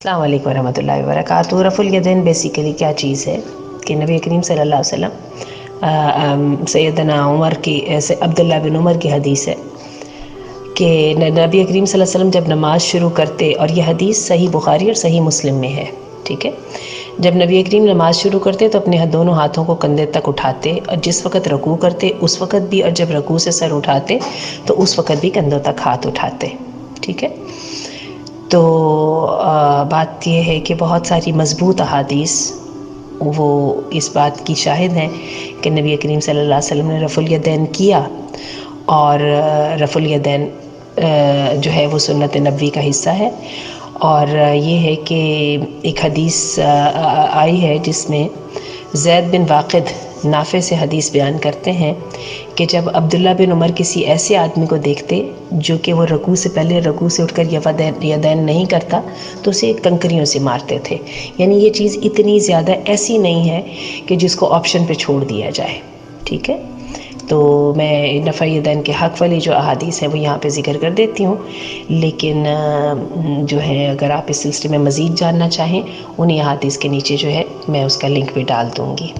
السلام علیکم ورحمۃ اللہ وبرکاتہ۔ رفع الیدین بیسیکلی کیا چیز ہے کہ نبی کریم صلی اللہ علیہ وسلم سیدنا عمر کی عبداللہ بن عمر کی حدیث ہے کہ نبی کریم صلی اللہ علیہ وسلم جب نماز شروع کرتے، اور یہ حدیث صحیح بخاری اور صحیح مسلم میں ہے، ٹھیک ہے، جب نبی کریم نماز شروع کرتے تو اپنے دونوں ہاتھوں کو کندھے تک اٹھاتے، اور جس وقت رکوع کرتے اس وقت بھی، اور جب رکوع سے سر اٹھاتے تو اس وقت بھی کندھوں تک ہاتھ اٹھاتے، ٹھیک ہے۔ تو بات یہ ہے کہ بہت ساری مضبوط احادیث وہ اس بات کی شاہد ہیں کہ نبی کریم صلی اللہ علیہ وسلم نے رفع الیدین کیا، اور رفع الیدین جو ہے وہ سنت نبوی کا حصہ ہے۔ اور یہ ہے کہ ایک حدیث آئی ہے جس میں زید بن واقد نافع سے حدیث بیان کرتے ہیں کہ جب عبداللہ بن عمر کسی ایسے آدمی کو دیکھتے جو کہ وہ رکوع سے پہلے رکوع سے اٹھ کر یدین نہیں کرتا تو اسے کنکریوں سے مارتے تھے، یعنی یہ چیز اتنی زیادہ ایسی نہیں ہے کہ جس کو آپشن پہ چھوڑ دیا جائے، ٹھیک ہے۔ تو میں رفع الیدین کے حق والی جو احادیث ہیں وہ یہاں پہ ذکر کر دیتی ہوں، لیکن جو ہے اگر آپ اس سلسلے میں مزید جاننا چاہیں انہی احادیث کے نیچے جو ہے میں اس کا لنک بھی ڈال دوں گی۔